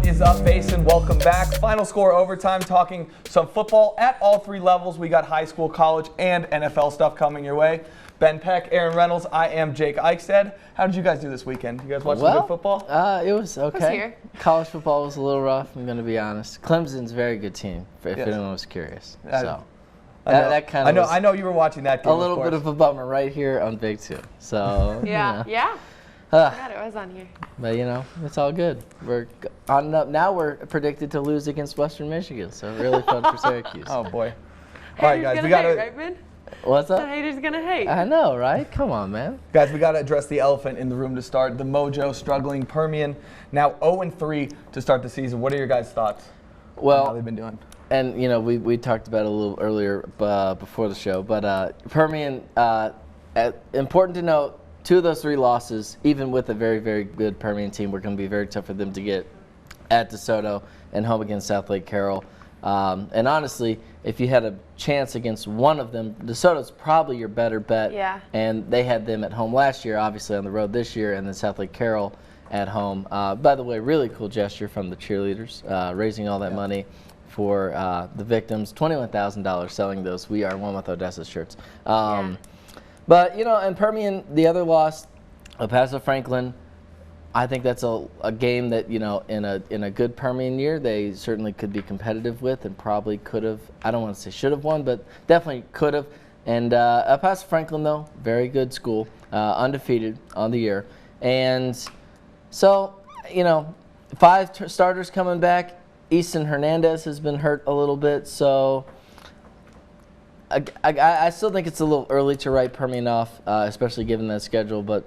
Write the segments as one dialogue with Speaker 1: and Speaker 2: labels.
Speaker 1: What is up, Basin? Welcome back. Final score overtime, talking some football at all three levels. We got high school, college, and NFL stuff coming your way. Ben Peck, Aaron Reynolds, I am Jake Eichstead. How did you guys do this weekend? You guys watch some good football?
Speaker 2: It was okay.
Speaker 3: I was here.
Speaker 2: College football was a little rough, I'm going to be honest. Clemson's a very good team, if anyone was curious.
Speaker 1: I know you were watching that game.
Speaker 2: A little bit of a bummer right here on Big Two. So
Speaker 3: yeah.
Speaker 2: I
Speaker 3: forgot it was on here.
Speaker 2: But it's all good. We're on and up. Now we're predicted to lose against Western Michigan, so really fun for Syracuse.
Speaker 1: Oh boy!
Speaker 3: All right, guys, we got to. Right, Ben?
Speaker 2: What's up?
Speaker 3: The haters gonna hate.
Speaker 2: I know, right? Come on, man.
Speaker 1: Guys, we got to address the elephant in the room to start. The Mojo struggling. Permian now 0-3 to start the season. What are your guys' thoughts?
Speaker 2: Well,
Speaker 1: how they've been doing?
Speaker 2: And we talked about it a little earlier before the show, but Permian. Important to note. 2 of those 3 losses, even with a very, very good Permian team, were going to be very tough for them to get at DeSoto and home against South Lake Carroll. And honestly, if you had a chance against one of them, DeSoto's probably your better bet.
Speaker 3: Yeah.
Speaker 2: And they had them at home last year, obviously on the road this year, and then South Lake Carroll at home. By the way, really cool gesture from the cheerleaders, raising all that money for the victims. $21,000 selling those We Are One with Odessa shirts. But, and Permian, the other loss, El Paso Franklin, I think that's a game that, in a good Permian year, they certainly could be competitive with and probably could have, I don't want to say should have won, but definitely could have. And El Paso Franklin, though, very good school, undefeated on the year. And so, 5 starters coming back. Easton Hernandez has been hurt a little bit, so I still think it's a little early to write Permian off, especially given that schedule. But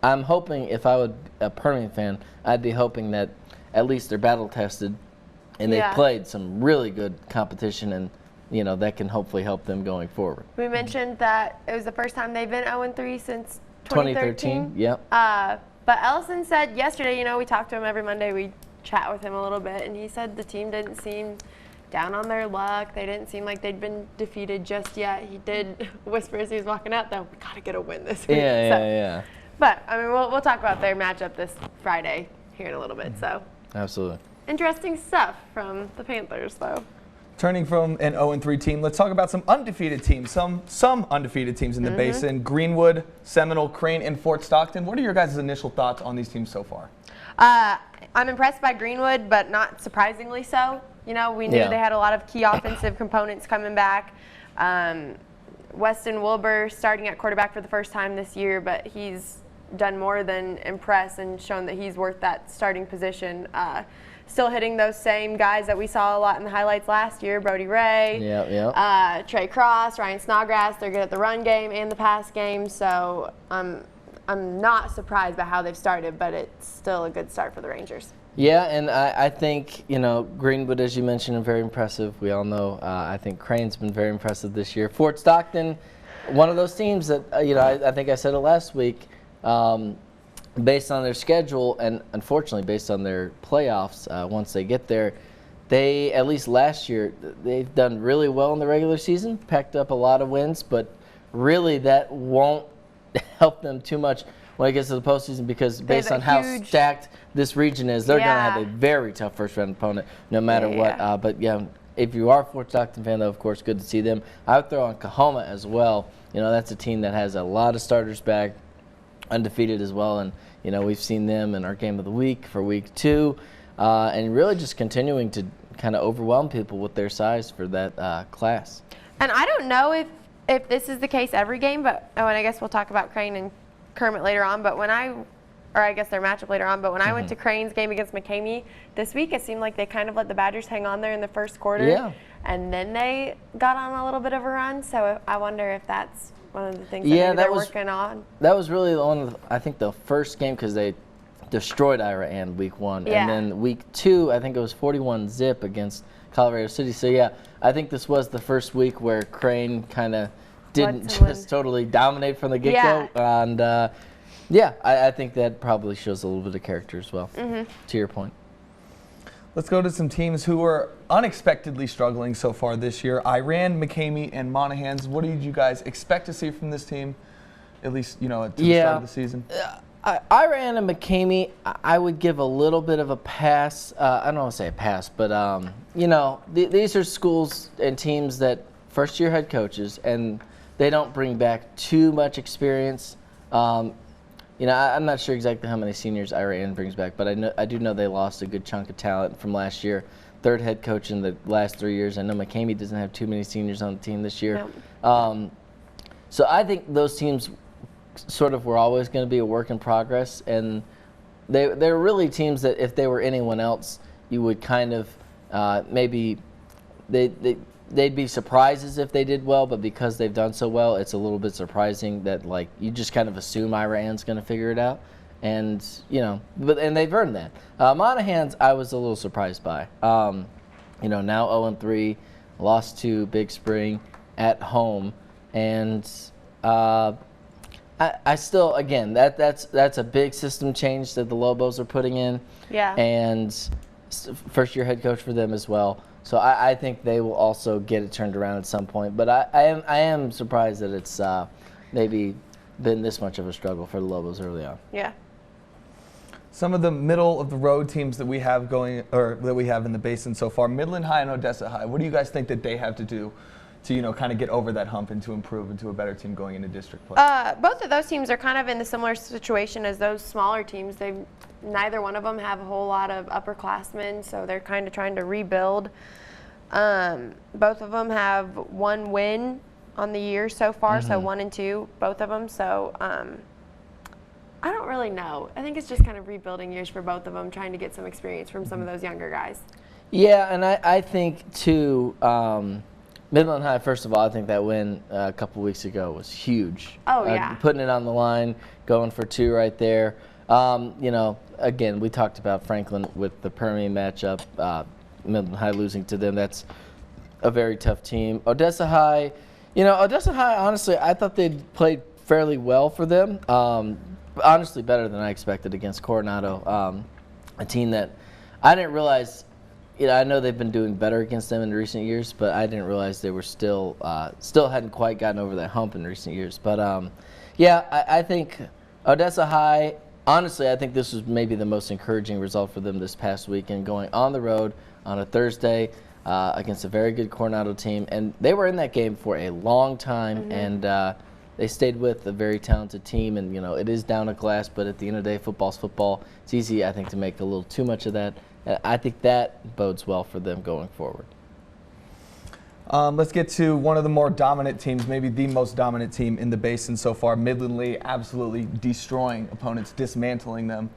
Speaker 2: I'm hoping, if I would a Permian fan, I'd be hoping that at least they're battle tested, and they've played some really good competition, and that can hopefully help them going forward.
Speaker 3: We mentioned that it was the first time they've been 0-3 since 2013.
Speaker 2: Yep.
Speaker 3: But Ellison said yesterday, we talk to him every Monday. We chat with him a little bit, and he said the team didn't seem down on their luck. They didn't seem like they'd been defeated just yet. He did whisper as he was walking out, though, we got to get a win this week.
Speaker 2: Yeah.
Speaker 3: But, we'll talk about their matchup this Friday here in a little bit. So
Speaker 2: Absolutely.
Speaker 3: Interesting stuff from the Panthers, though.
Speaker 1: Turning from an 0-3 team, let's talk about some undefeated teams. Some undefeated teams in the Basin. Greenwood, Seminole, Crane, and Fort Stockton. What are your guys' initial thoughts on these teams so far?
Speaker 3: I'm impressed by Greenwood, but not surprisingly so. We knew they had a lot of key offensive components coming back. Weston Wilbur starting at quarterback for the first time this year, but he's done more than impress and shown that he's worth that starting position. Still hitting those same guys that we saw a lot in the highlights last year, Brody Ray, Trey Cross, Ryan Snodgrass. They're good at the run game and the pass game, so I'm not surprised by how they've started, but it's still a good start for the Rangers.
Speaker 2: Yeah, and I think, Greenwood, as you mentioned, very impressive. We all know. I think Crane's been very impressive this year. Fort Stockton, one of those teams that, I think I said it last week, based on their schedule and unfortunately based on their playoffs, once they get there, they, at least last year, they've done really well in the regular season, packed up a lot of wins, but really that won't help them too much when it gets to the postseason, because based on how stacked this region is, they're going to have a very tough first-round opponent no matter what. But, if you are a Fort Stockton fan, though, of course, good to see them. I would throw on Kahoma as well. That's a team that has a lot of starters back, undefeated as well. And, we've seen them in our game of the week for week 2, and really just continuing to kind of overwhelm people with their size for that class.
Speaker 3: And I don't know if this is the case every game, but and I guess we'll talk about Crane and Kermit later on, but I guess their matchup later on, but when I went to Crane's game against McCamey this week, it seemed like they kind of let the Badgers hang on there in the first quarter, and then they got on a little bit of a run, so I wonder if that's one of the things that they're working on.
Speaker 2: That was really I think the first game, because they destroyed Ira and week 1, and then week 2, I think it was 41-0 against Colorado City, so I think this was the first week where Crane kind of didn't just totally dominate from the get-go. And, I think that probably shows a little bit of character as well, to your point.
Speaker 1: Let's go to some teams who are unexpectedly struggling so far this year. Iran, McCamey, and Monahans. What did you guys expect to see from this team, at least, at the start of the season?
Speaker 2: Iran and McCamey, I would give a little bit of a pass. I don't want to say a pass, but these are schools and teams that first-year head coaches, and they don't bring back too much experience. I'm not sure exactly how many seniors Iran brings back, but I do know they lost a good chunk of talent from last year. Third head coach in the last 3 years. I know McCamey doesn't have too many seniors on the team this year.
Speaker 3: Nope.
Speaker 2: So I think those teams sort of were always going to be a work in progress, and they're really teams that if they were anyone else, you would kind of maybe they'd be surprises if they did well, but because they've done so well, it's a little bit surprising that like you just kind of assume Iran's going to figure it out, and and they've earned that. Monahan's I was a little surprised by. Now 0-3, lost to Big Spring at home, and I still, again, that's a big system change that the Lobos are putting in.
Speaker 3: Yeah.
Speaker 2: And first-year head coach for them as well. So I think they will also get it turned around at some point. But I am surprised that it's maybe been this much of a struggle for the Lobos early on.
Speaker 3: Yeah.
Speaker 1: Some of the middle-of-the-road teams that we have that we have in the Basin so far, Midland High and Odessa High, what do you guys think that they have to do to kind of get over that hump and to improve into a better team going into district play?
Speaker 3: Both of those teams are kind of in the similar situation as those smaller teams. Neither one of them have a whole lot of upperclassmen, so they're kind of trying to rebuild. Both of them have one win on the year so far, so 1-2, both of them. So I don't really know. I think it's just kind of rebuilding years for both of them, trying to get some experience from some of those younger guys.
Speaker 2: Yeah, and I think too. Midland High, first of all, I think that win a couple weeks ago was huge.
Speaker 3: Oh, yeah.
Speaker 2: Putting it on the line, going for 2 right there. Again, we talked about Franklin with the Permian matchup. Midland High losing to them. That's a very tough team. Odessa High, honestly, I thought they'd played fairly well for them. Honestly, better than I expected against Coronado, a team that I didn't realize. I know they've been doing better against them in recent years, but I didn't realize they were still hadn't quite gotten over that hump in recent years. But I think Odessa High. Honestly, I think this was maybe the most encouraging result for them this past weekend, going on the road on a Thursday against a very good Coronado team, and they were in that game for a long time, and they stayed with a very talented team. And it is down a glass, but at the end of the day, football's football. It's easy, I think, to make a little too much of that. I think that bodes well for them going forward.
Speaker 1: Let's get to one of the more dominant teams, maybe the most dominant team in the Basin so far. Midland Lee absolutely destroying opponents, dismantling them.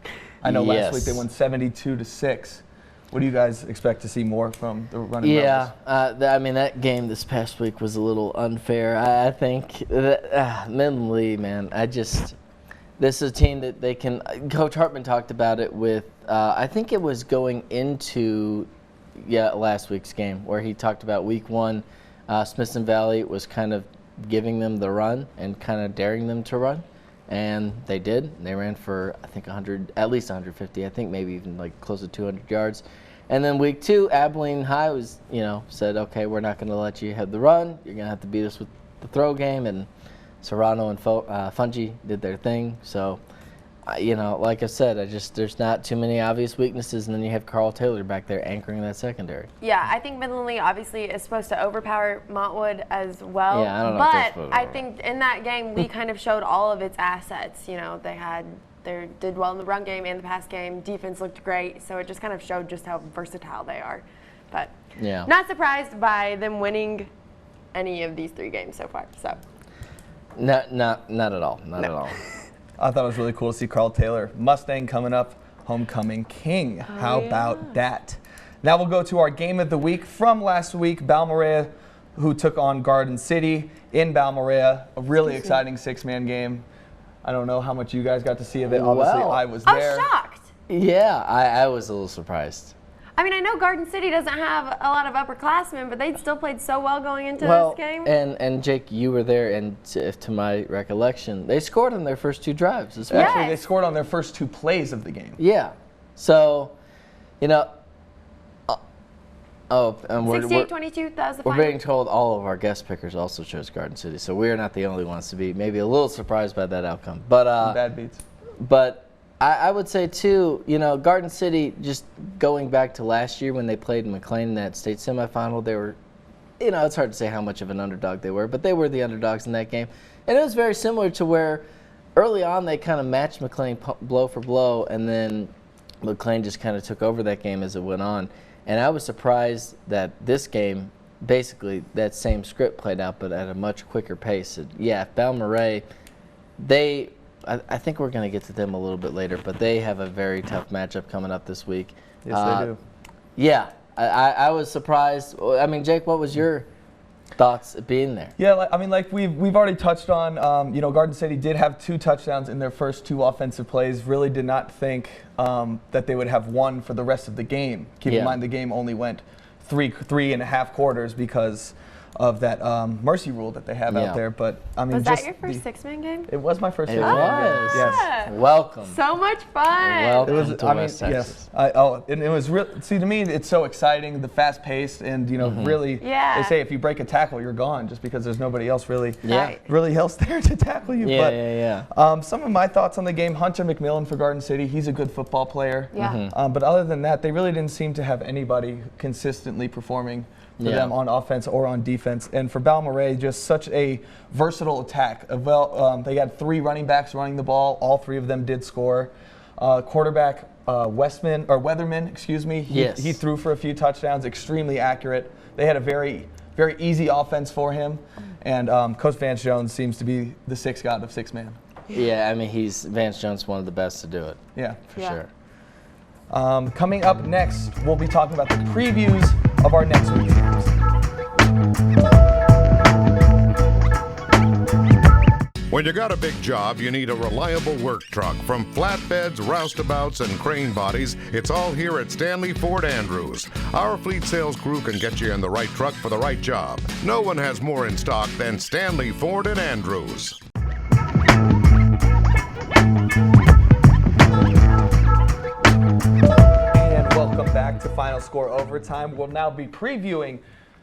Speaker 1: I know last week they won 72-6. What do you guys expect to see more from the running Rebels?
Speaker 2: That game this past week was a little unfair. I think that, Midland Lee, man, this is a team that they can. Coach Hartman talked about it with, I think it was going into last week's game, where he talked about week 1, Smithson Valley was kind of giving them the run and kind of daring them to run, and they did. They ran for, I think, at least 150, I think maybe even like close to 200 yards. And then week 2, Abilene High was, said, okay, we're not going to let you have the run. You're going to have to beat us with the throw game, and Serrano and Fungi did their thing. So, like I said, there's not too many obvious weaknesses, and then you have Carl Taylor back there anchoring that secondary.
Speaker 3: Yeah, I think Midland Lee obviously is supposed to overpower Montwood as well.
Speaker 2: Yeah, I don't know.
Speaker 3: But I think in that game we kind of showed all of its assets. They did well in the run game and the pass game. Defense looked great, so it just kind of showed just how versatile they are. But not surprised by them winning any of these 3 games so far. So.
Speaker 2: Not at all. Not at all.
Speaker 1: I thought it was really cool to see Carl Taylor. Mustang coming up, homecoming king. How about that? Now we'll go to our game of the week from last week. Balmorhea, who took on Garden City in Balmorhea. A really exciting 6-man game. I don't know how much you guys got to see of it. Obviously, I was there.
Speaker 3: I was shocked.
Speaker 2: Yeah, I was a little surprised.
Speaker 3: I mean, I know Garden City doesn't have a lot of upperclassmen, but they still played so well going into this game.
Speaker 2: And Jake, you were there, and to my recollection, they scored on their first 2 drives.
Speaker 1: Actually, they scored on their first 2 plays of the game.
Speaker 2: Yeah. So, and
Speaker 3: 68-22, that was the final.
Speaker 2: We're being told all of our guest pickers also chose Garden City, so we're not the only ones to be maybe a little surprised by that outcome. But
Speaker 1: bad beats.
Speaker 2: But I would say, too, Garden City, just going back to last year when they played McLean in that state semifinal, they were, it's hard to say how much of an underdog they were, but they were the underdogs in that game. And it was very similar to where early on they kind of matched McLean blow for blow, and then McLean just kind of took over that game as it went on. And I was surprised that this game, basically that same script played out, but at a much quicker pace. Balmorhea, I think we're going to get to them a little bit later, but they have a very tough matchup coming up this week.
Speaker 1: Yes, they do.
Speaker 2: Yeah, I was surprised. I mean, Jake, what was your thoughts being there?
Speaker 1: Yeah, like we've already touched on. Garden City did have 2 touchdowns in their first 2 offensive plays. Really did not think that they would have one for the rest of the game. Keep in mind the game only went three and a half quarters because of that mercy rule that they have out there. But I mean,
Speaker 3: was that your first 6-man game?
Speaker 1: It was my first.
Speaker 2: It
Speaker 1: 6-man
Speaker 2: was.
Speaker 1: game. Yes.
Speaker 2: Welcome.
Speaker 3: So much fun.
Speaker 2: Welcome
Speaker 1: It was.
Speaker 2: to
Speaker 1: I mean,
Speaker 2: West Texas.
Speaker 1: yes. And it was real. See, to me, it's so exciting, the fast pace, and really.
Speaker 3: Yeah.
Speaker 1: They say if you break a tackle, you're gone, just because there's nobody else really
Speaker 2: Yeah.
Speaker 1: else there to tackle you.
Speaker 2: Yeah.
Speaker 1: Some of my thoughts on the game: Hunter McMillan for Garden City. He's a good football player.
Speaker 3: Yeah.
Speaker 1: But other than that, they really didn't seem to have anybody consistently performing for them on offense or on defense. And for Balmorhea, just such a versatile attack. They had 3 running backs running the ball. All 3 of them did score. Quarterback Weatherman, excuse me. He threw for a few touchdowns, extremely accurate. They had a very, very easy offense for him. And Coach Vance Jones seems to be the 6th god of 6-man.
Speaker 2: Yeah, I mean, Vance Jones, one of the best to do it.
Speaker 1: Yeah.
Speaker 2: For sure.
Speaker 1: Coming up next, we'll be talking about the previews of our next week's games.
Speaker 4: When you got a big job, you need a reliable work truck. From flatbeds, roustabouts, and crane bodies, it's all here at Stanley Ford Andrews. Our fleet sales crew can get you in the right truck for the right job. No one has more in stock than Stanley Ford and Andrews.
Speaker 1: Welcome back to Final Score Overtime. We'll now be previewing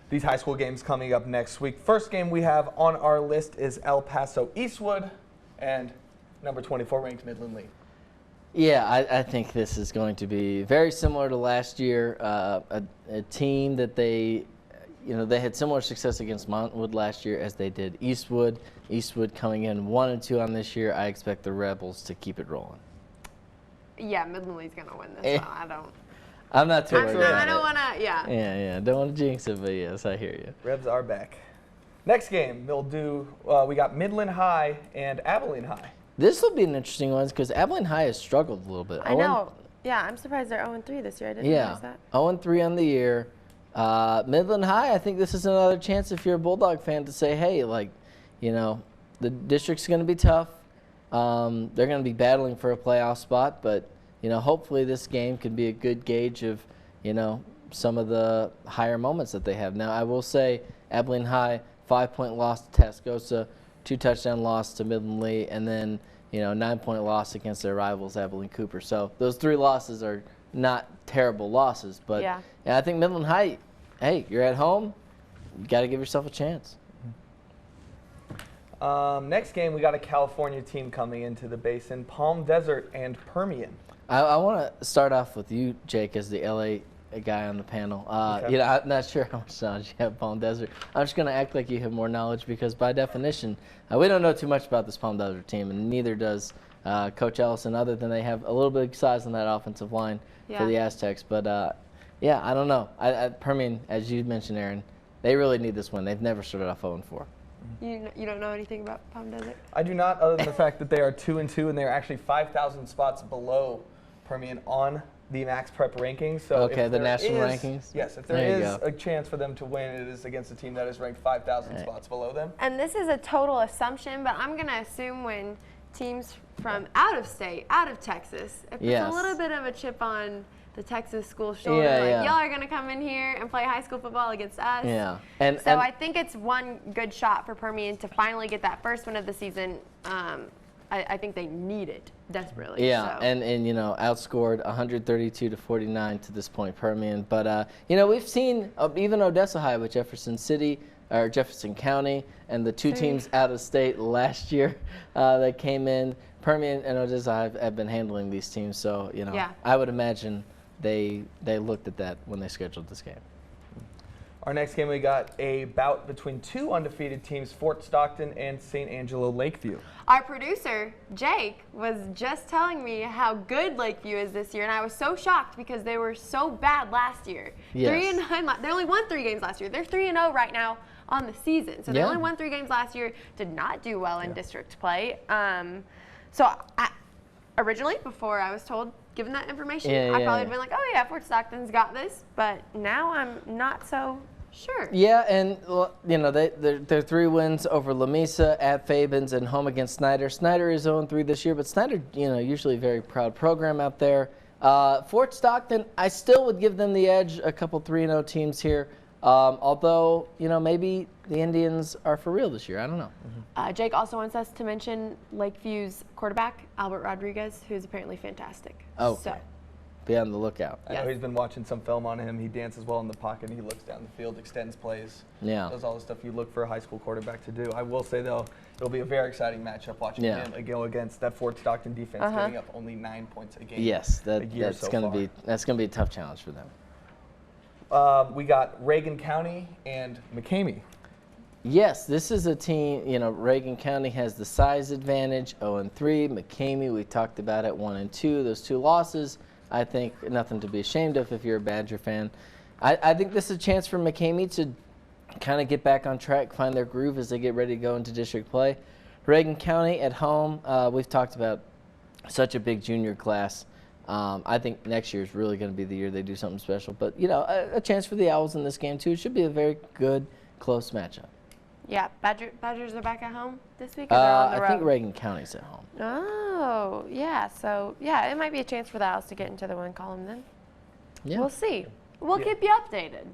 Speaker 1: these high school games coming up next week. First game we have on our list is El Paso Eastwood and number 24 ranked Midland Lee.
Speaker 2: Yeah, I think this is going to be very similar to last year. A team that they had similar success against Mountainwood last year as they did Eastwood. Eastwood coming in 1-2 on this year. I expect the Rebels to keep it rolling.
Speaker 3: Yeah, Midland Lee's gonna win this one.
Speaker 2: I'm not too worried about
Speaker 3: I don't want to. Yeah.
Speaker 2: Yeah. Don't want to jinx it, but yes, I hear you.
Speaker 1: Rebs are back. Next game, we got Midland High and Abilene High.
Speaker 2: This will be an interesting one because Abilene High has struggled a little bit.
Speaker 3: I know. Yeah, I'm surprised they're 0-3 this year. I didn't realize that.
Speaker 2: 0-3 on the year. Midland High, I think this is another chance if you're a Bulldog fan to say, hey, the district's going to be tough. They're going to be battling for a playoff spot, but hopefully this game can be a good gauge of some of the higher moments that they have. Now I will say Abilene High 5-point loss to Tascosa, 2-touchdown loss to Midland Lee, and then 9-point loss against their rivals Abilene Cooper. So those 3 losses are not terrible losses, but I think Midland High, hey, you're at home, you got to give yourself a chance.
Speaker 1: Next game, we got a California team coming into the Basin, Palm Desert and Permian.
Speaker 2: I want to start off with you, Jake, as the LA guy on the panel.
Speaker 1: Okay.
Speaker 2: I'm not sure how much knowledge you have of Palm Desert. I'm just going to act like you have more knowledge because, by definition, we don't know too much about this Palm Desert team, and neither does Coach Ellison, other than they have a little bit of size on that offensive line for the Aztecs. But, I don't know. Permian, as you mentioned, Aaron, they really need this win. They've never started off 0-4.
Speaker 3: You don't know anything about Palm Desert?
Speaker 1: I do not, other than the fact that they are 2-2 and they are actually 5,000 spots below Permian on the Max Prep rankings. So
Speaker 2: the national rankings?
Speaker 1: Yes, if there is a chance for them to win, it is against a team that is ranked 5,000 spots below them.
Speaker 3: And this is a total assumption, but I'm going to assume when teams from out of state, out of Texas, if it's a little bit of a chip on the Texas school shoulder, y'all are going to come in here and play high school football against us.
Speaker 2: Yeah.
Speaker 3: So I think it's one good shot for Permian to finally get that first win of the season. I think they need it desperately.
Speaker 2: Yeah,
Speaker 3: so.
Speaker 2: and outscored 132-49 to this point, Permian. But we've seen even Odessa High with Jefferson City or Jefferson County, and the two teams out of state last year that came in. Permian and Odessa have been handling these teams, so I would imagine they looked at that when they scheduled this game.
Speaker 1: Our next game, we got a bout between two undefeated teams, Fort Stockton and St. Angelo Lakeview.
Speaker 3: Our producer, Jake, was just telling me how good Lakeview is this year, and I was so shocked because they were so bad last year.
Speaker 2: Yes.
Speaker 3: 3-9. They only won 3 games last year. They're 3-0 right now on the season. So they only won 3 games last year, did not do well in district play. Originally, before I was told, given that information, I probably would have been like, oh yeah, Fort Stockton's got this. But now I'm not so sure.
Speaker 2: Yeah, and they're 3 wins over Lamesa, at Fabens, and home against Snyder. Snyder is 0-3 this year, but Snyder, usually a very proud program out there. Fort Stockton, I still would give them the edge. A couple 3-0 teams here. Although, maybe the Indians are for real this year. I don't know.
Speaker 3: Jake also wants us to mention Lakeview's quarterback, Albert Rodriguez, who's apparently fantastic.
Speaker 2: Oh,
Speaker 3: so.
Speaker 2: Be on the lookout.
Speaker 1: I know he's been watching some film on him. He dances well in the pocket. He looks down the field, extends plays.
Speaker 2: Yeah.
Speaker 1: Does all the stuff you look for a high school quarterback to do. I will say, though, it'll be a very exciting matchup watching him go against that Fort Stockton defense, giving up only 9 points a game.
Speaker 2: Yes, that's going to be a tough challenge for them.
Speaker 1: We got Reagan County and McCamey.
Speaker 2: Yes, this is a team, Reagan County has the size advantage, 0-3. McCamey, we talked about it, 1-2. Those 2 losses, I think nothing to be ashamed of if you're a Badger fan. I think this is a chance for McCamey to kind of get back on track, find their groove as they get ready to go into district play. Reagan County at home, we've talked about such a big junior class. I think next year is really going to be the year they do something special. But, a chance for the Owls in this game, too. It should be a very good, close matchup.
Speaker 3: Yeah, Badgers are back at home this week, or they're on the road?
Speaker 2: I think Reagan County's at home.
Speaker 3: Oh, yeah. So, yeah, it might be a chance for the Owls to get into the win column then.
Speaker 2: Yeah.
Speaker 3: We'll see. We'll keep you updated.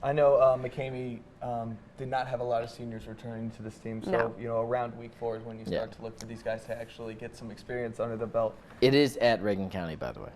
Speaker 1: I know McCamey did not have a lot of seniors returning to this team, so around week 4 is when you start to look for these guys to actually get some experience under the belt.
Speaker 2: It is at Reagan County, by the way.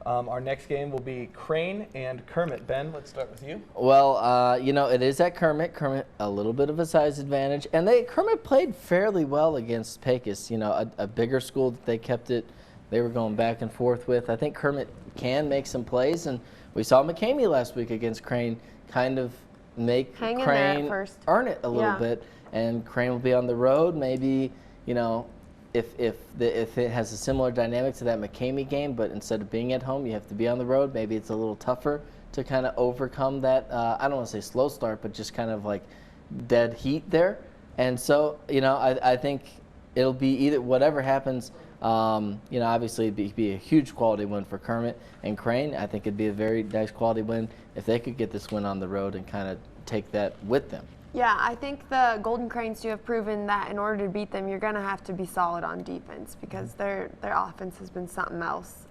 Speaker 1: Our next game will be Crane and Kermit. Ben, let's start with you.
Speaker 2: Well, it is at Kermit. Kermit, a little bit of a size advantage. And Kermit played fairly well against Pecos, a bigger school that they kept it. They were going back and forth with. I think Kermit can make some plays. And we saw McCamey last week against Crane kind of make Crane earn it a little bit. And Crane will be on the road. Maybe, if it has a similar dynamic to that McCamey game, but instead of being at home, you have to be on the road. Maybe it's a little tougher to kind of overcome that, I don't want to say slow start, but just kind of like dead heat there. And so, I think it'll be either whatever happens, obviously it'd be a huge quality win for Kermit and Crane. I think it'd be a very nice quality win if they could get this win on the road and kind of take that with them.
Speaker 3: Yeah, I think the Golden Cranes too have proven that in order to beat them, you're going to have to be solid on defense because their offense has been something else.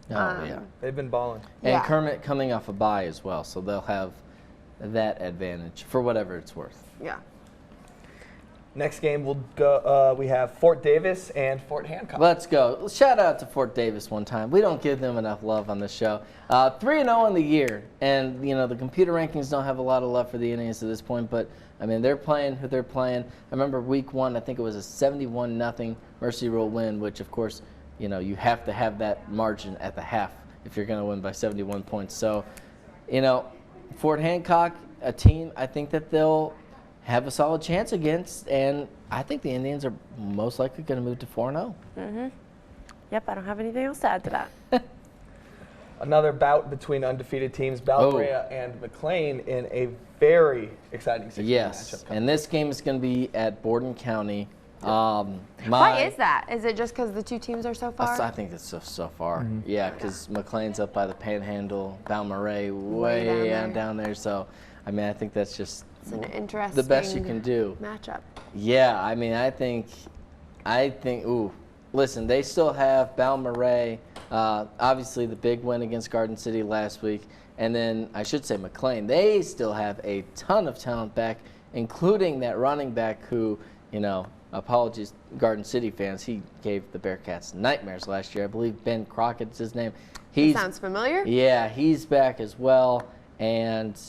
Speaker 1: They've been balling.
Speaker 2: And Kermit coming off a bye as well, so they'll have that advantage for whatever it's worth.
Speaker 3: Yeah.
Speaker 1: Next game we'll go. We have Fort Davis and Fort Hancock.
Speaker 2: Let's go. Shout out to Fort Davis one time. We don't give them enough love on this show. 3-0 in the year, and the computer rankings don't have a lot of love for the Indians at this point. But I mean, they're playing who they're playing. I remember week 1. I think it was a 71-0 Mercy Rule win, which of course, you have to have that margin at the half if you're going to win by 71 points. So, Fort Hancock, a team I think that they'll have a solid chance against, and I think the Indians are most likely going to move to 4-0.
Speaker 3: Yep, I don't have anything else to add to that.
Speaker 1: Another bout between undefeated teams, Balbria and McLean, in a very exciting 6-game matchup.
Speaker 2: And this game is going to be at Borden County.
Speaker 3: Why is that? Is it just because the two teams are so far?
Speaker 2: I think it's so far. Yeah, because McLean's up by the Panhandle, Balmaray way down there. So, I mean, I think that's just
Speaker 3: an interesting
Speaker 2: the best you can do.
Speaker 3: Matchup.
Speaker 2: Yeah, I mean, I think, listen, they still have Balmaray, obviously the big win against Garden City last week, and then I should say McLean. They still have a ton of talent back, including that running back who, apologies, Garden City fans, he gave the Bearcats nightmares last year. I believe Ben Crockett's his name.
Speaker 3: Sounds familiar.
Speaker 2: Yeah, he's back as well, and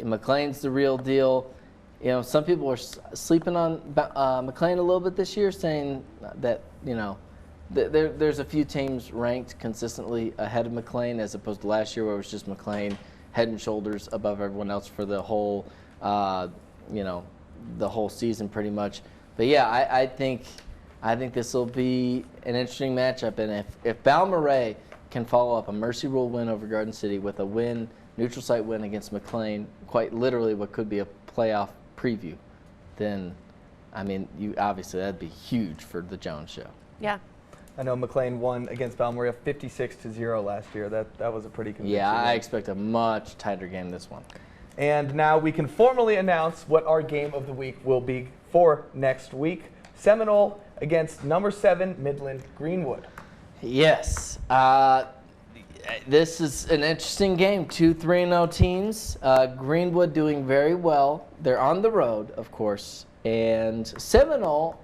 Speaker 2: McLean's the real deal. You know, some people are sleeping on McLean a little bit this year, saying that, you know, there's a few teams ranked consistently ahead of McLean as opposed to last year where it was just McLean head and shoulders above everyone else for the whole, you know, the whole season pretty much. But yeah, I think this will be an interesting matchup, and if Balmorhea can follow up a Mercy Rule win over Garden City with a win, neutral site win against McLean, quite literally what could be a playoff preview, then, I mean, obviously that'd be huge for the Jones Show.
Speaker 3: Yeah.
Speaker 1: I know McLean won against Balmorhea 56-0 last year. That was a pretty convincing
Speaker 2: Yeah, I
Speaker 1: win.
Speaker 2: expect a much tighter game this one.
Speaker 1: And now we can formally announce what our game of the week will be for next week. Seminole against number 7 Midland Greenwood.
Speaker 2: Yes. This is an interesting game. 2 3-0 teams. Greenwood doing very well. They're on the road, of course. And Seminole,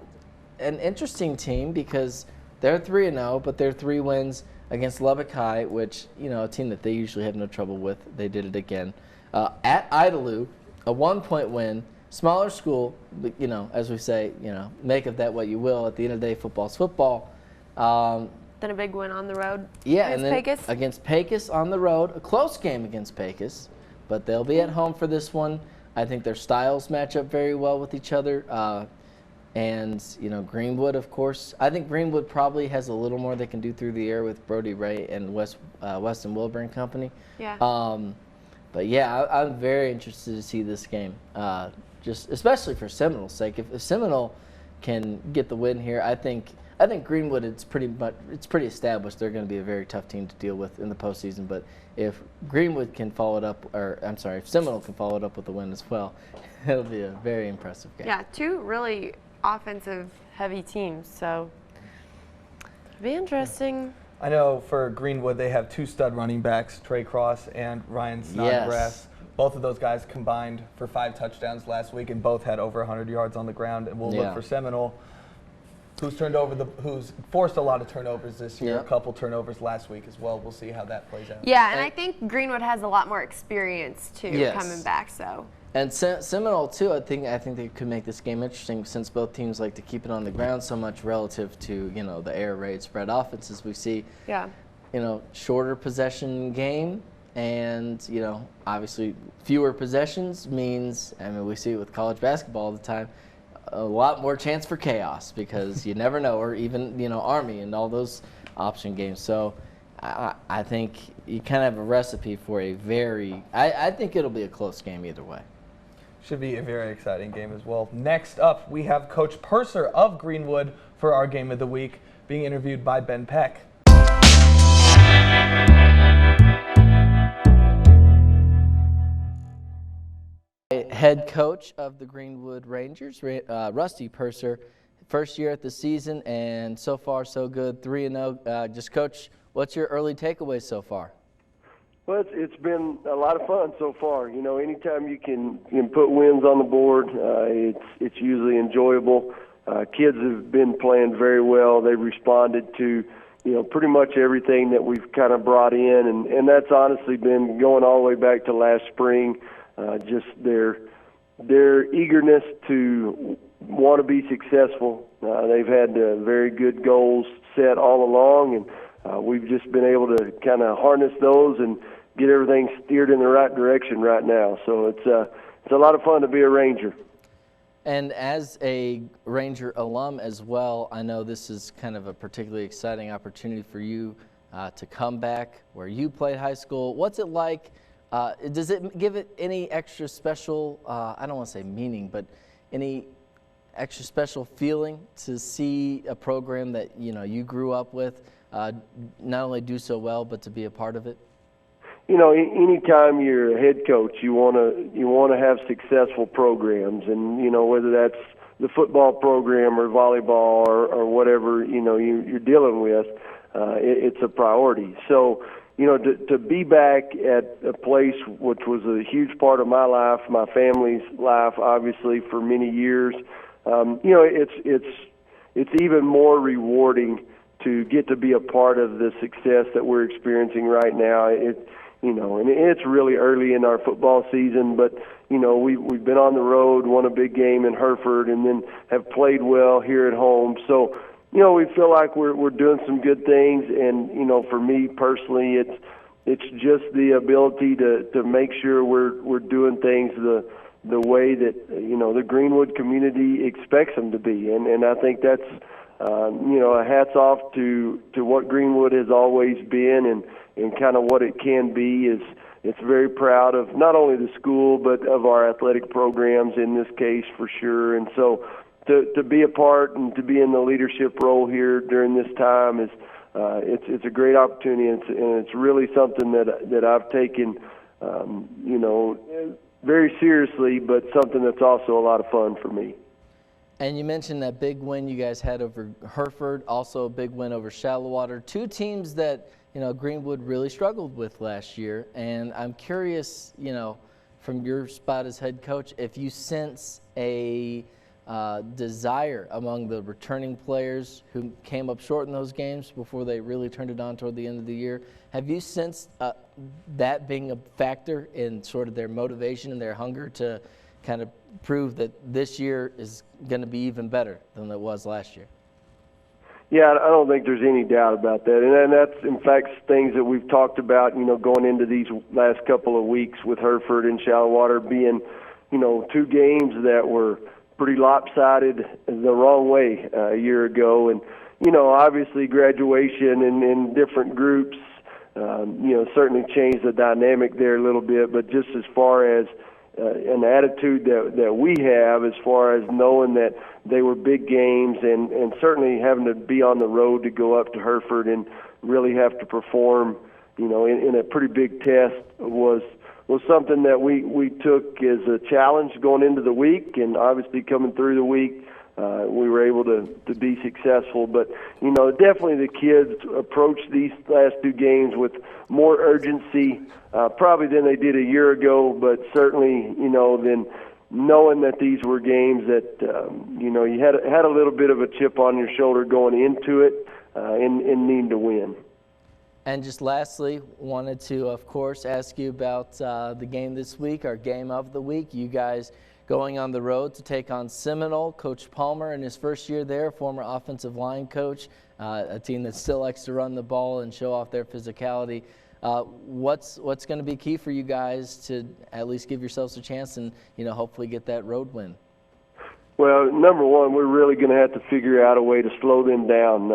Speaker 2: an interesting team because they're 3-0, but they're 3 wins against Lubbock High, which, you know, a team that they usually have no trouble with. They did it again. At Idalou, a 1-point win. Smaller school, but, you know, as we say, you know, make of that what you will. At the end of the day, football's football.
Speaker 3: Then a big win on the road.
Speaker 2: Yeah,
Speaker 3: against
Speaker 2: and then
Speaker 3: Pecos.
Speaker 2: against Pecos on the road, a close game against Pecos, but they'll be at home for this one. I think their styles match up very well with each other. And, you know, Greenwood, of course. I think Greenwood probably has a little more they can do through the air with Brody Ray and Weston Wilbur and company.
Speaker 3: Yeah.
Speaker 2: But, yeah, I'm very interested to see this game, just especially for Seminole's sake. If Seminole can get the win here, I think Greenwood, it's pretty established they're going to be a very tough team to deal with in the postseason. But if Greenwood can follow it up, if Seminole can follow it up with a win as well, it'll be a very impressive game.
Speaker 3: Yeah, 2 really offensive heavy teams, so it'll be interesting.
Speaker 1: I know for Greenwood they have 2 stud running backs, Trey Cross and Ryan Snodgrass.
Speaker 2: Yes.
Speaker 1: Both of those guys combined for 5 touchdowns last week, and both had over 100 yards on the ground. And we'll look for Seminole, who's forced a lot of turnovers this year.
Speaker 2: Yeah.
Speaker 1: A couple turnovers last week as well. We'll see how that plays out.
Speaker 3: Yeah, and I think Greenwood has a lot more experience too coming back. So.
Speaker 2: And Seminole too, I think they could make this game interesting since both teams like to keep it on the ground so much relative to, you know, the air raid spread offenses we see.
Speaker 3: Yeah.
Speaker 2: You know, shorter possession game, and, you know, obviously fewer possessions means, I mean, we see it with college basketball all the time, a lot more chance for chaos because you never know, or even, you know, Army and all those option games. So I think you kind of have a recipe for a I think it'll be a close game either way.
Speaker 1: Should be a very exciting game as well. Next up, we have Coach Purser of Greenwood for our game of the week, being interviewed by Ben Peck.
Speaker 2: Head coach of the Greenwood Rangers, Rusty Purser, first year at the season, and so far so good, 3-0. Just, Coach, what's your early takeaways so far?
Speaker 5: Well, it's been a lot of fun so far. You know, anytime you can put wins on the board, it's usually enjoyable. Kids have been playing very well. They've responded to, you know, pretty much everything that we've kind of brought in, and that's honestly been going all the way back to last spring. Just their eagerness to want to be successful. They've had very good goals set all along, and we've just been able to kind of harness those and get everything steered in the right direction right now. So it's a lot of fun to be a Ranger.
Speaker 2: And as a Ranger alum as well, I know this is kind of a particularly exciting opportunity for you to come back where you played high school. What's it like? Does it give it any extra special, I don't want to say meaning, but any extra special feeling to see a program that, you know, you grew up with not only do so well, but to be a part of it?
Speaker 5: You know, anytime you're a head coach, you want to have successful programs, and, you know, whether that's the football program or volleyball or whatever, you know, you're dealing with, it's a priority. So, you know, to be back at a place which was a huge part of my life, my family's life, obviously for many years, you know, it's even more rewarding to get to be a part of the success that we're experiencing right now. and it's really early in our football season, but we've been on the road, won a big game in Hereford, and then have played well here at home. So, we feel like we're doing some good things, and for me personally, it's just the ability to make sure we're doing things the way that the Greenwood community expects them to be, and I think that's a hats off to what Greenwood has always been and kind of what it can be. It's very proud of not only the school but of our athletic programs in this case for sure. And so to be a part and to be in the leadership role here during this time is it's a great opportunity, and it's really something that I've taken very seriously, but something that's also a lot of fun for me.
Speaker 2: And you mentioned that big win you guys had over Hereford, also a big win over Shallowater, two teams that Greenwood really struggled with last year. And I'm curious, from your spot as head coach, if you sense a desire among the returning players who came up short in those games before they really turned it on toward the end of the year. Have you sensed that being a factor in sort of their motivation and their hunger to kind of prove that this year is going to be even better than it was last year?
Speaker 5: Yeah, I don't think there's any doubt about that. And that's, in fact, things that we've talked about, going into these last couple of weeks with Hereford and Shallowater being, two games that were pretty lopsided the wrong way a year ago. And, obviously graduation and different groups, certainly changed the dynamic there a little bit. But just as far as an attitude that we have as far as knowing that they were big games and certainly having to be on the road to go up to Hereford and really have to perform, in a pretty big test was something that we took as a challenge going into the week, and obviously coming through the week, we were able to be successful. But, definitely the kids approached these last two games with more urgency, probably than they did a year ago, but certainly, than knowing that these were games that, you had a little bit of a chip on your shoulder going into it and needing to win.
Speaker 2: And just lastly, wanted to, of course, ask you about the game this week, our game of the week. You guys going on the road to take on Seminole. Coach Palmer in his first year there, former offensive line coach, a team that still likes to run the ball and show off their physicality. What's going to be key for you guys to at least give yourselves a chance and hopefully get that road win?
Speaker 5: Well, number one, we're really going to have to figure out a way to slow them down.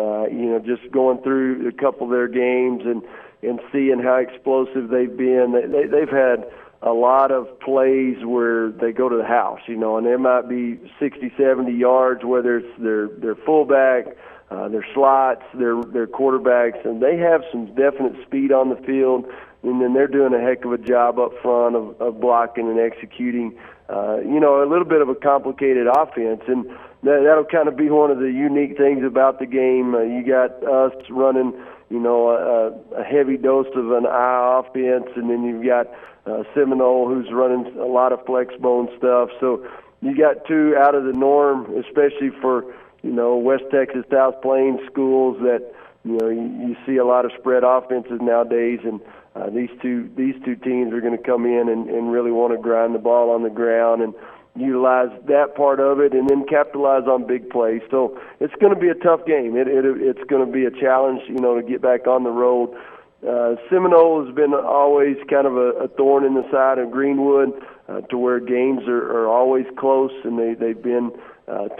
Speaker 5: Just going through a couple of their games and seeing how explosive they've been. They've had a lot of plays where they go to the house, and there might be 60, 70 yards, whether it's their fullback, their slots, their quarterbacks, and they have some definite speed on the field, and then they're doing a heck of a job up front of blocking and executing, a little bit of a complicated offense, and that'll kind of be one of the unique things about the game. You got us running, a heavy dose of an eye offense, and then you've got Seminole who's running a lot of flex bone stuff. So you got two out of the norm, especially for West Texas, South Plains schools that you see a lot of spread offenses nowadays, and these two teams are going to come in and really want to grind the ball on the ground and utilize that part of it, and then capitalize on big plays. So it's going to be a tough game. It's going to be a challenge, to get back on the road. Seminole has been always kind of a thorn in the side of Greenwood, to where games are always close, and they've been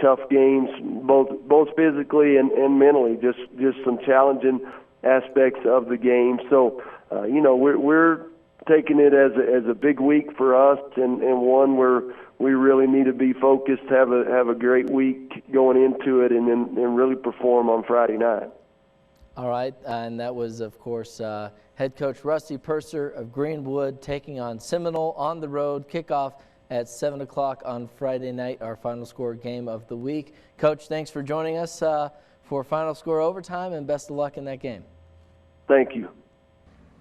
Speaker 5: tough games, both physically and mentally. Just some challenging aspects of the game. So we're taking it as a big week for us, and one where we really need to be focused, have a great week going into it, and then really perform on Friday night.
Speaker 2: All right, and that was, of course, head coach Rusty Purser of Greenwood taking on Seminole on the road. Kickoff at 7 o'clock on Friday night, our Final Score game of the week. Coach, thanks for joining us for Final Score Overtime, and best of luck in that game.
Speaker 5: Thank you.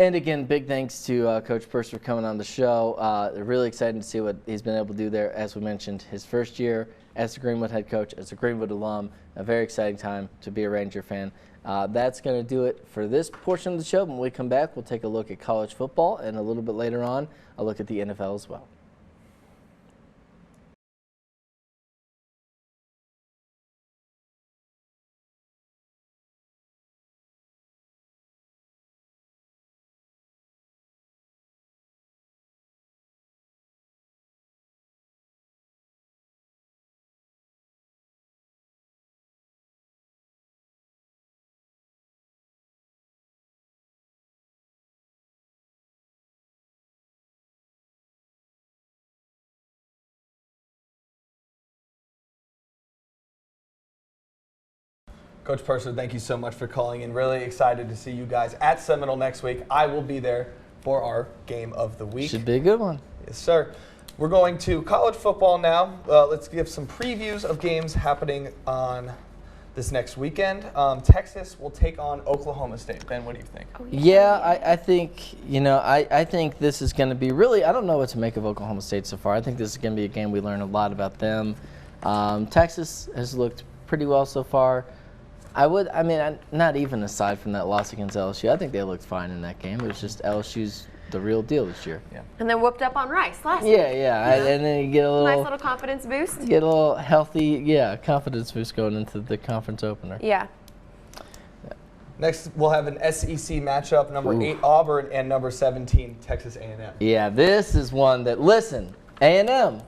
Speaker 2: And again, big thanks to Coach Purser for coming on the show. Really excited to see what he's been able to do there. As we mentioned, his first year as a Greenwood head coach, as a Greenwood alum. A very exciting time to be a Ranger fan. That's going to do it for this portion of the show. When we come back, we'll take a look at college football, and a little bit later on, a look at the NFL as well.
Speaker 1: Coach Purser, thank you so much for calling in. Really excited to see you guys at Seminole next week. I will be there for our game of the week.
Speaker 2: Should be a good one.
Speaker 1: Yes, sir. We're going to college football now. Let's give some previews of games happening on this next weekend. Texas will take on Oklahoma State. Ben, what do you think?
Speaker 2: Yeah, I think, I think this is going to be really, I don't know what to make of Oklahoma State so far. I think this is going to be a game we learn a lot about them. Texas has looked pretty well so far. Not even aside from that loss against LSU, I think they looked fine in that game. It was just LSU's the real deal this year.
Speaker 1: Yeah.
Speaker 3: And then whooped up on Rice last week.
Speaker 2: Yeah. And then you get a
Speaker 3: Nice little confidence boost.
Speaker 2: get a little healthy, confidence boost going into the conference opener.
Speaker 3: Yeah.
Speaker 1: Next, we'll have an SEC matchup, number 8 Auburn and number 17 Texas A&M.
Speaker 2: Yeah, this is one that, listen, A&M,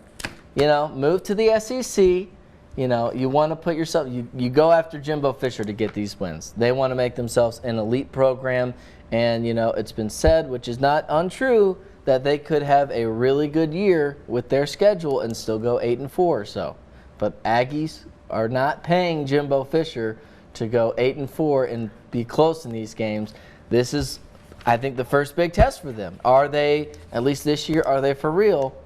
Speaker 2: move to the SEC. You want to put yourself, you go after Jimbo Fisher to get these wins. They want to make themselves an elite program. And, it's been said, which is not untrue, that they could have a really good year with their schedule and still go 8-4 or so. But Aggies are not paying Jimbo Fisher to go 8-4 and be close in these games. This is, I think, the first big test for them. Are they, at least this year, are they for real?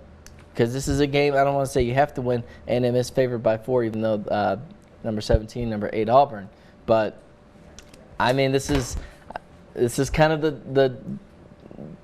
Speaker 2: Because this is a game, I don't want to say you have to win. A&M is favored by 4, even though number 17, number 8 Auburn. But, this is kind of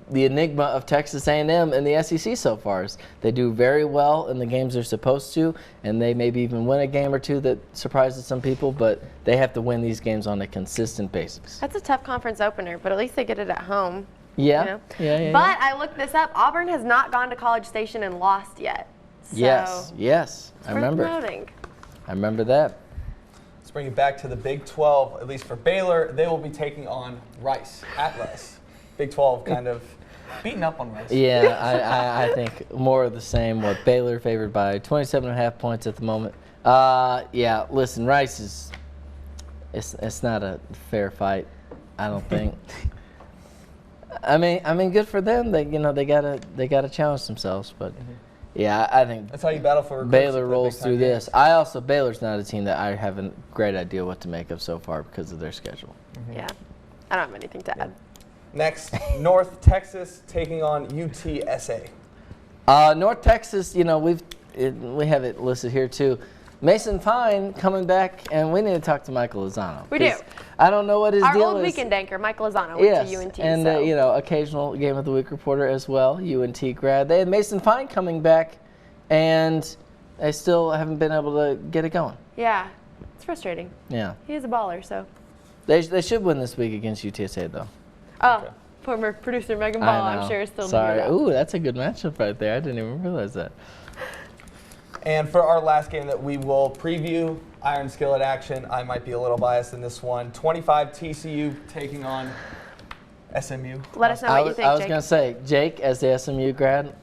Speaker 2: the enigma of Texas A&M and the SEC so far. They do very well in the games they're supposed to, and they maybe even win a game or two that surprises some people, but they have to win these games on a consistent basis.
Speaker 3: That's a tough conference opener, but at least they get it at home.
Speaker 2: Yeah.
Speaker 3: But I looked this up. Auburn has not gone to College Station and lost yet. So
Speaker 2: Yes. I remember.
Speaker 3: Noting.
Speaker 2: I remember that.
Speaker 1: Let's bring it back to the Big 12, at least for Baylor. They will be taking on Rice, at Rice. Big 12 kind of beating up on Rice.
Speaker 2: Yeah, I think more of the same. What Baylor favored by 27.5 points at the moment. Listen, Rice is it's not a fair fight, I don't think. I mean, good for them. They gotta challenge themselves, but yeah, I think
Speaker 1: that's how you battle for recruits.
Speaker 2: Baylor rolls through this. Baylor's not a team that I have a great idea what to make of so far because of their schedule.
Speaker 3: Yeah, I don't have anything to add.
Speaker 1: Next, North Texas taking on UTSA.
Speaker 2: North Texas, we have it listed here too. Mason Fine coming back, and we need to talk to Michael Lozano.
Speaker 3: We do.
Speaker 2: I don't know what his deal is.
Speaker 3: Our old weekend anchor, Michael Lozano, went to UNT.
Speaker 2: And occasional Game of the Week reporter as well, UNT grad. They had Mason Fine coming back, and they still haven't been able to get it going.
Speaker 3: Yeah, it's frustrating.
Speaker 2: Yeah.
Speaker 3: He is a baller, so.
Speaker 2: They should win this week against UTSA, though.
Speaker 3: Oh, okay. Former producer Megan Ball, I'm sure, is still doing that.
Speaker 2: Ooh, that's a good matchup right there. I didn't even realize that.
Speaker 1: And for our last game that we will preview, Iron Skillet action. I might be a little biased in this one. 25 TCU taking on SMU.
Speaker 3: Let us know what you think, Jake.
Speaker 2: I was going to say, Jake, as the SMU grad,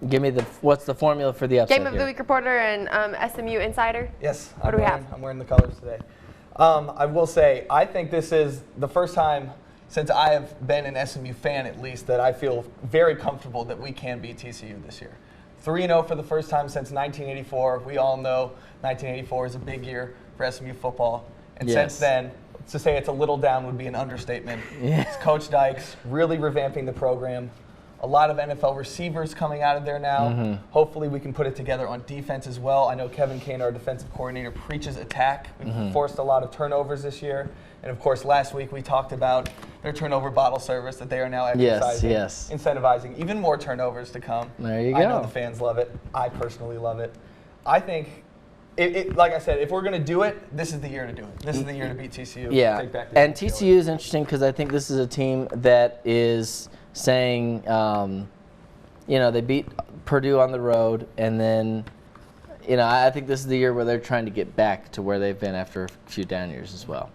Speaker 2: give me what's the formula for the upset
Speaker 3: Game of the Week reporter and SMU insider.
Speaker 1: Yes.
Speaker 3: What do we have?
Speaker 1: I'm wearing the colors today. I will say, I think this is the first time since I have been an SMU fan, at least, that I feel very comfortable that we can beat TCU this year. 3-0 for the first time since 1984. We all know 1984 is a big year for SMU football. And since then, to say it's a little down would be an understatement.
Speaker 2: Yeah.
Speaker 1: It's Coach Dykes really revamping the program. A lot of NFL receivers coming out of there now.
Speaker 2: Mm-hmm.
Speaker 1: Hopefully we can put it together on defense as well. I know Kevin Kane, our defensive coordinator, preaches attack. We've
Speaker 2: Mm-hmm.
Speaker 1: forced a lot of turnovers this year. And of course, last week we talked about their turnover bottle service that they are now exercising,
Speaker 2: yes.
Speaker 1: incentivizing even more turnovers to come.
Speaker 2: There you
Speaker 1: I know
Speaker 2: go.
Speaker 1: the fans love it. I personally love it. I think, like I said, if we're going to do it, this is the year to do it. This is the year to beat TCU.
Speaker 2: Yeah,
Speaker 1: Take back the
Speaker 2: and
Speaker 1: game.
Speaker 2: TCU is interesting because I think this is a team that is saying, they beat Purdue on the road, and then, I think this is the year where they're trying to get back to where they've been after a few down years as well.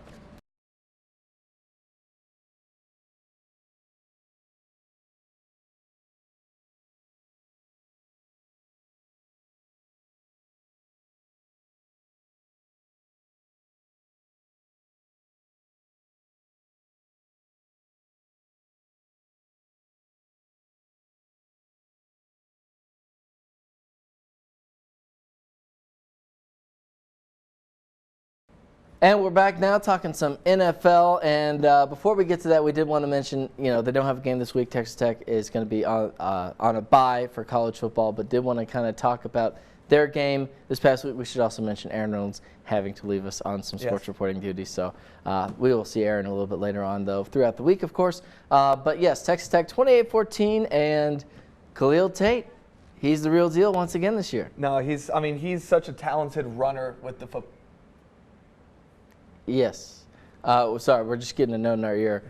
Speaker 2: And we're back now talking some NFL. And before we get to that, we did want to mention, they don't have a game this week. Texas Tech is going to be on a bye for college football, but did want to kind of talk about their game this past week. We should also mention Aaron Reynolds having to leave us on some sports reporting duties. So we will see Aaron a little bit later on, though, throughout the week, of course. But yes, Texas Tech 28-14, and Khalil Tate, he's the real deal once again this year.
Speaker 1: No, he's such a talented runner with the football.
Speaker 2: Yes. Sorry, we're just getting a note in our ear.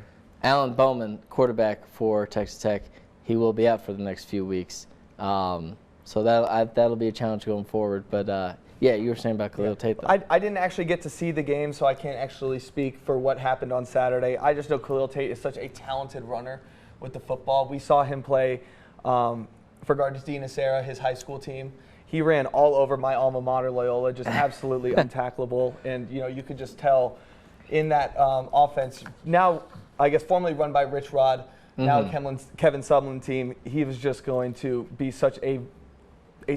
Speaker 2: Alan Bowman, quarterback for Texas Tech, he will be out for the next few weeks. So that'll be a challenge going forward. But, you were saying about Khalil Tate, though.
Speaker 1: I didn't actually get to see the game, so I can't actually speak for what happened on Saturday. I just know Khalil Tate is such a talented runner with the football. We saw him play for Gardena Serra, his high school team. He ran all over my alma mater, Loyola, just absolutely untackleable. And, you could just tell in that offense, now, I guess, formerly run by Rich Rod, now Kevin Sumlin team, he was just going to be such a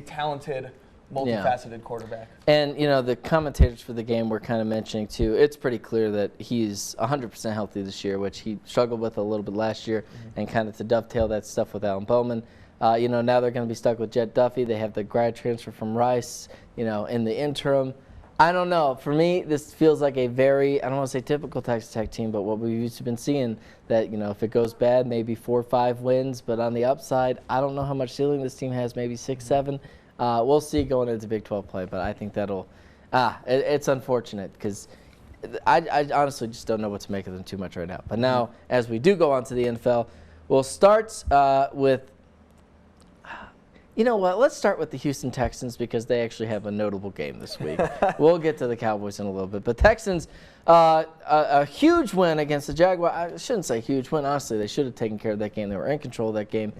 Speaker 1: talented, multifaceted quarterback.
Speaker 2: And, the commentators for the game were kind of mentioning, too, it's pretty clear that he's 100% healthy this year, which he struggled with a little bit last year, and kind of to dovetail that stuff with Alan Bowman. Now they're going to be stuck with Jet Duffy. They have the grad transfer from Rice, in the interim. I don't know. For me, this feels like a very, I don't want to say typical Texas Tech team, but what we've used to been seeing that, if it goes bad, maybe 4 or 5 wins. But on the upside, I don't know how much ceiling this team has, maybe 6, 7. We'll see going into Big 12 play, but I think that'll, it's unfortunate because I honestly just don't know what to make of them too much right now. But now, as we do go on to the NFL, we'll start with, you know what? Let's start with the Houston Texans because they actually have a notable game this week. We'll get to the Cowboys in a little bit. But Texans, a huge win against the Jaguars. I shouldn't say huge win. Honestly, they should have taken care of that game. They were in control of that game.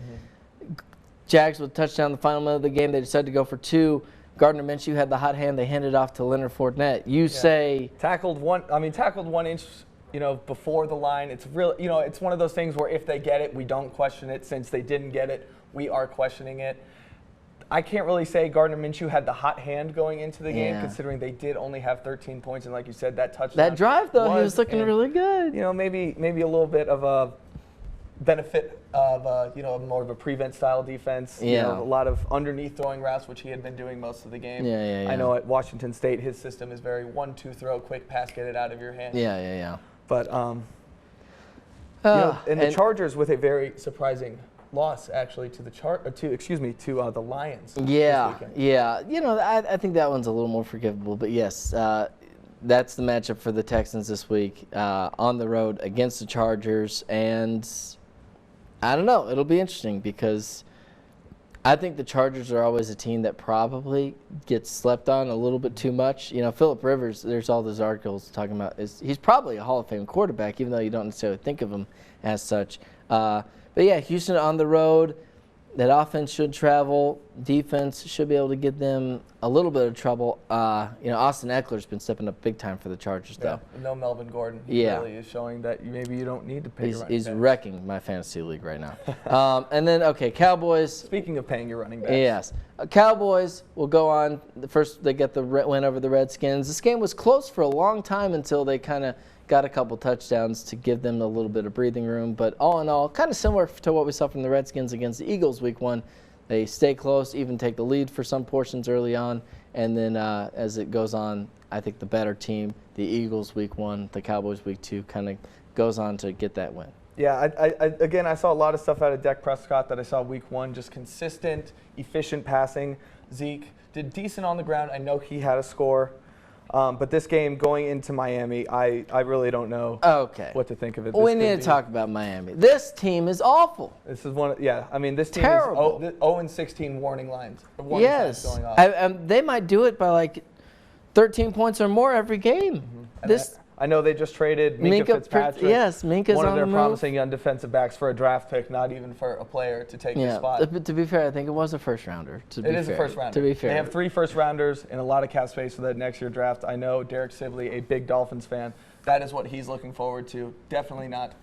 Speaker 2: Jags with a touchdown in the final minute of the game. They decided to go for 2. Gardner Minshew had the hot hand. They handed off to Leonard Fournette. You say
Speaker 1: tackled 1 inch. Before the line. It's real. It's one of those things where if they get it, we don't question it. Since they didn't get it, we are questioning it. I can't really say Gardner Minshew had the hot hand going into the game, considering they did only have 13 points, and like you said, that touchdown.
Speaker 2: That drive, though, he was looking really good.
Speaker 1: Maybe a little bit of a benefit of more of a prevent style defense. A lot of underneath throwing routes, which he had been doing most of the game. I know at Washington State, his system is very 1-2 throw, quick pass, get it out of your hand. But and the Chargers with a very surprising loss actually to the the Lions. This weekend.
Speaker 2: I think that one's a little more forgivable. But yes, that's the matchup for the Texans this week on the road against the Chargers, and I don't know. It'll be interesting because I think the Chargers are always a team that probably gets slept on a little bit too much. Phillip Rivers, there's all those articles talking about he's probably a Hall of Fame quarterback, even though you don't necessarily think of him as such. But yeah, Houston on the road, that offense should travel. defense should be able to get them a little bit of trouble. Austin Eckler's been stepping up big time for the Chargers, though.
Speaker 1: Yeah, no Melvin Gordon. He
Speaker 2: Yeah.
Speaker 1: really is showing that maybe you don't need to pay your running
Speaker 2: He's
Speaker 1: backs.
Speaker 2: wrecking my fantasy league right now. And then, okay, Cowboys.
Speaker 1: Speaking of paying your running backs.
Speaker 2: Yes. Cowboys will go on. First, they get the win over the Redskins. This game was close for a long time until they kind of got a couple touchdowns to give them a little bit of breathing room. But all in all, kind of similar to what we saw from the Redskins against the Eagles week 1. They stay close, even take the lead for some portions early on. And then as it goes on, I think the better team, the Eagles week 1, the Cowboys week 2, kind of goes on to get that win.
Speaker 1: Yeah, again, I saw a lot of stuff out of Dak Prescott that I saw week 1, just consistent, efficient passing. Zeke did decent on the ground. I know he had a score. But this game going into Miami, I really don't know what to think of it.
Speaker 2: We need to talk about Miami. This team is awful.
Speaker 1: This is this team
Speaker 2: Terrible.
Speaker 1: is 0-16 warning lines.
Speaker 2: Yes.
Speaker 1: Going off.
Speaker 2: They might do it by like 13 points or more every game.
Speaker 1: I know they just traded Minka Fitzpatrick.
Speaker 2: Yes, Minka's
Speaker 1: one of
Speaker 2: on
Speaker 1: their
Speaker 2: the
Speaker 1: promising young defensive backs for a draft pick, not even for a player to take his spot.
Speaker 2: But to be fair, I think it was a first rounder.
Speaker 1: It is a first rounder.
Speaker 2: To be fair,
Speaker 1: they have 3 first rounders and a lot of cap space for that next year draft. I know Derek Sibley, a big Dolphins fan, that is what he's looking forward to. Definitely not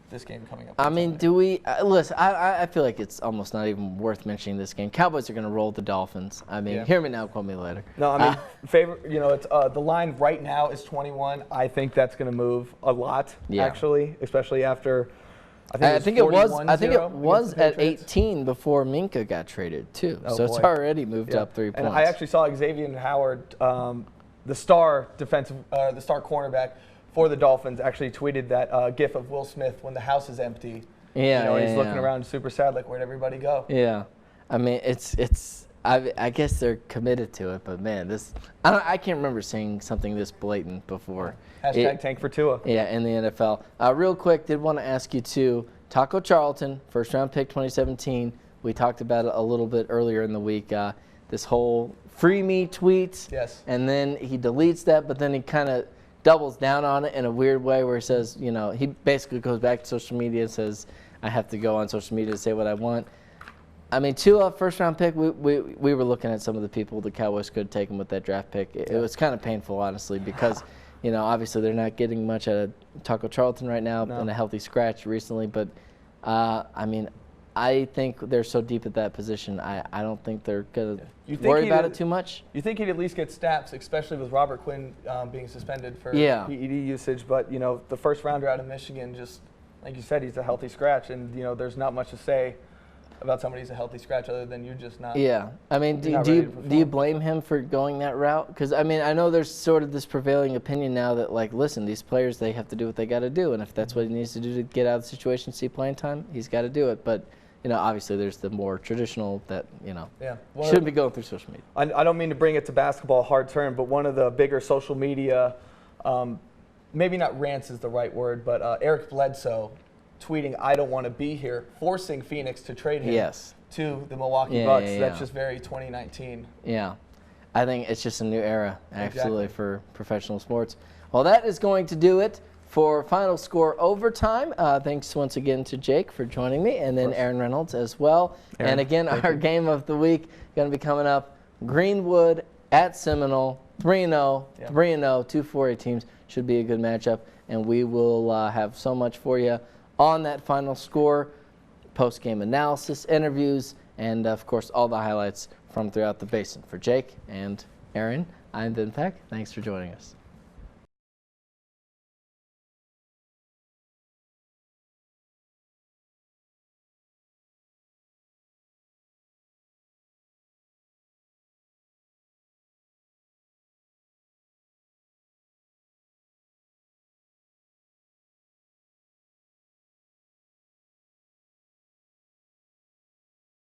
Speaker 1: this game coming up.
Speaker 2: I mean, do we listen? I feel like it's almost not even worth mentioning this game. Cowboys are going to roll the Dolphins. I mean, hear me now, call me later.
Speaker 1: No, I mean, it's the line right now is 21. I think that's going to move a lot, actually, especially after. I think it was
Speaker 2: at 18 before Minka got traded too. So it's already moved up 3 points.
Speaker 1: And I actually saw Xavier Howard, the star cornerback for the Dolphins, actually tweeted that gif of Will Smith when the house is empty. He's looking around super sad, like, where'd everybody go?
Speaker 2: Yeah, I mean, I guess they're committed to it, but man, I can't remember seeing something this blatant before.
Speaker 1: Tank for Tua.
Speaker 2: Yeah, in the NFL. Real quick, did want to ask you too, Taco Charlton, first round pick 2017. We talked about it a little bit earlier in the week. This whole free me tweet.
Speaker 1: Yes.
Speaker 2: And then he deletes that, but then he kind of doubles down on it in a weird way where he says, he basically goes back to social media and says, I have to go on social media to say what I want. I mean, Tua, first round pick, we were looking at some of the people the Cowboys could have taken with that draft pick. It was kind of painful, honestly, because, obviously they're not getting much out of Taco Charlton right now and a healthy scratch recently. But, I think they're so deep at that position, I don't think they're going to worry about it too much.
Speaker 1: You think he'd at least get snaps, especially with Robert Quinn being suspended for PED usage. But, the first rounder out of Michigan, just like you said, he's a healthy scratch. And, there's not much to say about somebody who's a healthy scratch other than you just not.
Speaker 2: Yeah. I mean, do you blame him for going that route? Because, I mean, I know there's sort of this prevailing opinion now that, like, listen, these players, they have to do what they got to do. And if that's what he needs to do to get out of the situation, see playing time, he's got to do it. But, obviously there's the more traditional that, shouldn't be going through social media.
Speaker 1: I don't mean to bring it to basketball, hard turn, but one of the bigger social media, maybe not rants is the right word, but Eric Bledsoe tweeting, I don't want to be here, forcing Phoenix to trade him to the Milwaukee Bucks. That's just very 2019.
Speaker 2: Yeah. I think it's just a new era, absolutely, for professional sports. Well, that is going to do it for Final Score Overtime. Thanks once again to Jake for joining me, and then Aaron Reynolds as well. And again, our game of the week going to be coming up, Greenwood at Seminole, 3-0, 3-0, 2 4A teams. Should be a good matchup, and we will have so much for you on that final score, post-game analysis, interviews, and, of course, all the highlights from throughout the basin. For Jake and Aaron, I'm Ben Peck. Thanks for joining us.